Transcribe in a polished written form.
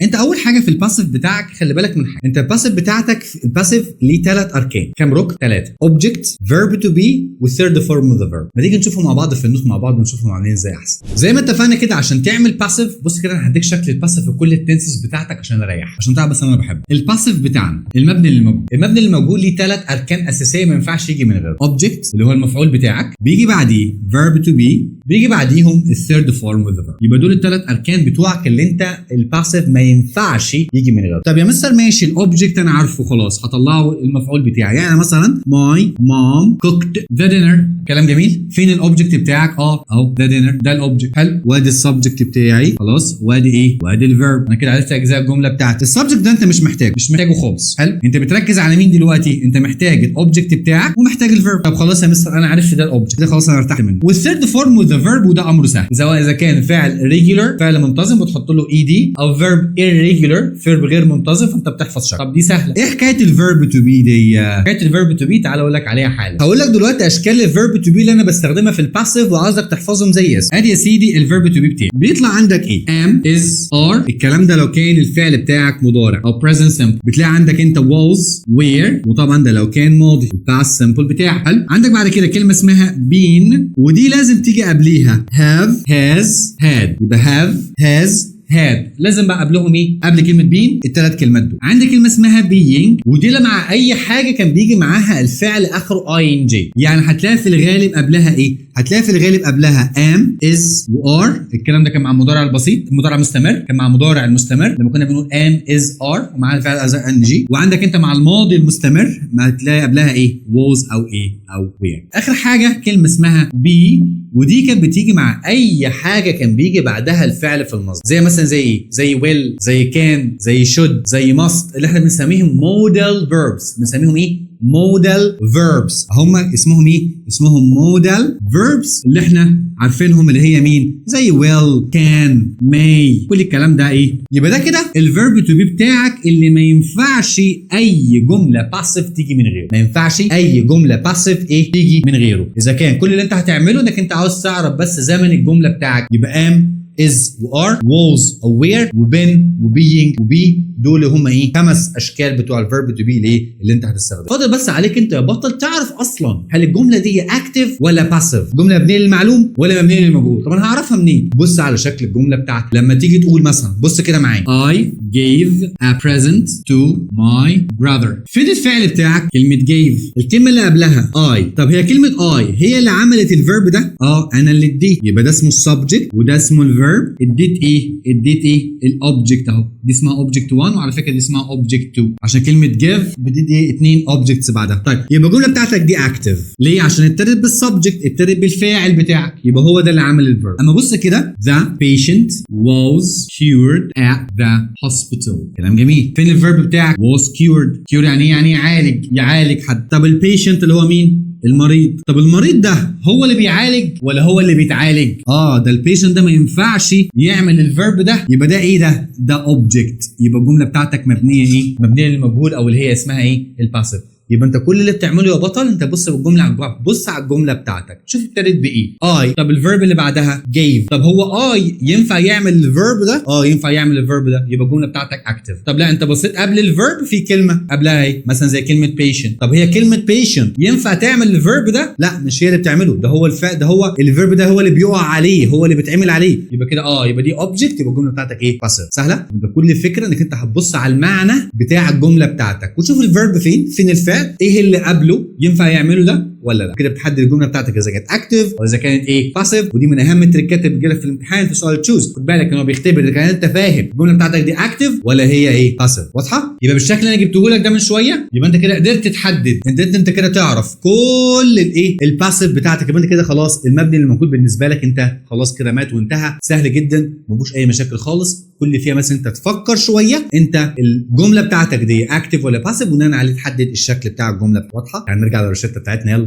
انت اول حاجه في الباسيف بتاعك خلي بالك من حاجه. انت الباسيف بتاعتك الباسيف ليه 3 اركان. كام ركن؟ 3. اوبجكت، فيرب تو بي، والثيرد فورم اوف ذا فيرب. ما تيجي نشوفهم مع بعض في النوت مع بعض ونشوفهم عاملين ازاي احسن. زي ما اتفقنا كده عشان تعمل باسيف، بص كده انا هديك شكل الباسيف في كل التنسز بتاعتك عشان اريح، عشان تعرف بس انا بحبه. الباسيف بتاعنا المبني للموجود. المبني للموجود ليه 3 اركان اساسيه ما ينفعش يجي من غيره. اوبجكت اللي هو المفعول بتاعك، بيجي بعديه فيرب تو بي، بيجي بعديهم الثيرد فورم اوف ذا فيرب. يبقى دول ال3 اركان بتوعك اللي انت الباسيف ما ينفعش يجي من غيره. طب يا مستر ماشي الاوبجكت انا عارفه خلاص هطلعه المفعول بتاعي. يعني مثلا ماي مام كوكت ذا دينر، كلام جميل. فين الاوبجكت بتاعك؟ اهو ذا دينر ده الاوبجكت. حلو. وادي السبجكت بتاعي خلاص، وادي ايه؟ وادي الفيرب. انا كده عرفت اجزاء الجمله بتاعتي. السبجكت ده انت مش محتاجه خالص. حلو. انت بتركز على مين دلوقتي؟ انت محتاج الاوبجكت بتاعك ومحتاج الفيرب. طب خلاص يا مستر انا عرفت ده الاوبجكت ده خلاص انا ارتحت منه. والثيرد فورم وذ ذا فيرب وده امره سهل، سواء اذا كان فعل ريجولار فعل منتظم بتحط له اي دي، او فيرب irregular فيرب غير منتظم فانت بتحفظ شكل. طب دي سهله. ايه حكايه الفيرب تو بي دي؟ حكايه الفيرب تو بي تعالى اقول لك عليها حالا. هقول لك دلوقتي اشكال الفيرب تو بي اللي انا بستخدمها في الباسيف وعاوزك تحفظهم زي اسم. ادي يا سيدي الفيرب تو بي بتاعي. بيطلع عندك ايه؟ am is are. الكلام ده لو كان الفعل بتاعك مضارع او present simple. بتلاقي عندك انت was were، وطبعا ده لو كان ماضي past simple بتاعك. حلو. عندك بعد كده كلمه اسمها been، ودي لازم تيجي قبليها have has had. يبقى have has had لازم بقى قبلهم ايه؟ قبل كلمه بين ال3 كلمات دول. عندك كلمه اسمها being، ودي مع اي حاجه كان بيجي معاها الفعل اخره ing. يعني هتلاقي في الغالب قبلها ايه؟ هتلاقي في الغالب قبلها am is وare. الكلام ده كان مع المضارع البسيط، المضارع المستمر كان مع المضارع المستمر لما كنا بنقول am is are ومعاها الفعل ing. وعندك انت مع الماضي المستمر ما هتلاقي قبلها ايه؟ was او ايه او were. اخر حاجه كلمه اسمها be، ودي كانت بتيجي مع اي حاجه كان بيجي بعدها الفعل في المصدر. زي مثلا زي ايه؟ زي will، زي can، زي should، زي must، اللي احنا بنسميهم modal verbs. بنسميهم ايه؟ modal verbs. هم اسمهم ايه؟ اسمهم modal verbs اللي احنا عارفينهم اللي هي مين؟ زي will، can، may، كل الكلام ده ايه؟ يبقى ده كده الفيرب تو بي بتاعك اللي ما ينفعش اي جمله باسيف تيجي من غيره. ما ينفعش اي جمله باسيف ايه تيجي من غيره. اذا كان كل اللي انت هتعمله انك انت عاوز تعرف بس زمن الجمله بتاعك، يبقى am is وare was او were وbeen وbeing وbe. دول هم ايه؟ 5 اشكال بتوع الفيرب تو بي ليه اللي انت هتستخدمه. فاضل بس عليك انت يا بطل تعرف اصلا هل الجمله دي اكتف ولا باسيف، جمله مبنيه للمعلوم ولا مبنيه للمجهول. طب انا هعرفها منين؟ بص على شكل الجمله بتاعتك. لما تيجي تقول مثلا بص كده معايا I gave a present to my brother. فين الفعل بتاعك؟ كلمه gave. الكلمه اللي قبلها I. طب هي كلمه I هي اللي عملت الفيرب ده؟ انا اللي اديت. يبقى ده اسمه السبجكت وده اسمه الفيرب. اديت ايه؟ اديت ايه؟ الاوبجكت اهو. دي اسمها اوبجكت 1 وعلى فكره دي اسمها اوبجكت 2 عشان كلمه give بتدي 2 اوبجكتس بعدها. طيب يبقى الجمله بتاعتك دي اكتف ليه؟ عشان ابتدت بالسبجكت، ابتدت بالفاعل بتاعك، يبقى هو ده اللي عمل الفيرب. اما بص كده the patient was cured at the hospital. كلام جميل. فين الفيرب بتاعك؟ was cured. cured يعني ايه؟ يعني يعالج حد. طب البيشنت اللي هو مين؟ المريض. طب المريض ده هو اللي بيعالج ولا هو اللي بيتعالج؟ ده البيشنت ده ما ينفعش يعمل الفيرب ده، يبقى ده ايه؟ ده اوبجكت. يبقى الجمله بتاعتك مبنيه ايه؟ مبنيه للمجهول او اللي هي اسمها ايه؟ الباسيف. يبقى انت كل اللي بتعمله يا بطل انت بص بالجمله، بص على الجمله بتاعتك شوف ابتدت بايه؟ طب الفيرب اللي بعدها gave. طب هو ينفع يعمل الفيرب ده؟ ينفع يعمل الفيرب ده، يبقى الجمله بتاعتك اكتف. طب لا انت بصيت قبل الفيرب في كلمه قبلها ايه؟ مثلا زي كلمه patient. طب هي كلمه patient ينفع تعمل الفيرب ده؟ لا مش هي اللي بتعمله، ده هو ده هو الفيرب ده هو اللي بيقع عليه، هو اللي بيتعمل عليه. يبقى كده يبقى دي اوبجكت. يبقى الجمله بتاعتك ايه؟ باسيف. سهله. يبقى كل الفكره انك انت هتبص على المعنى بتاع الجمله بتاعتك وتشوف الفيرب فين الفعل، ايه اللي قبله ينفع يعمله ده ولا لا. كده بتحدد الجمله بتاعتك اذا كانت اكتف ولا اذا كانت ايه؟ باسيف. ودي من اهم التريكات اللي بتجيلك في الامتحان في سؤال تشوز. خد بالك ان هو بيختبر اذا كان انت فاهم الجمله بتاعتك دي اكتف ولا هي ايه؟ باسيف. واضحه؟ يبقى بالشكل اللي انا جبته لك ده من شويه يبقى انت كده قدرت تحدد، انت كده تعرف كل الايه؟ الباسيف بتاعتك. يبقى انت كده خلاص المبني اللي موجود بالنسبه لك انت خلاص كده مات وانتهى. سهل جدا ما فيهوش اي مشاكل خالص. كل اللي فيها مثلا انت تفكر شويه انت الجمله بتاعتك دي اكتف ولا باسيف، بناء عليه تحدد الشكل بتاع الجمله. واضحه؟ يعني نرجع للروشته بتاعتنا يلا.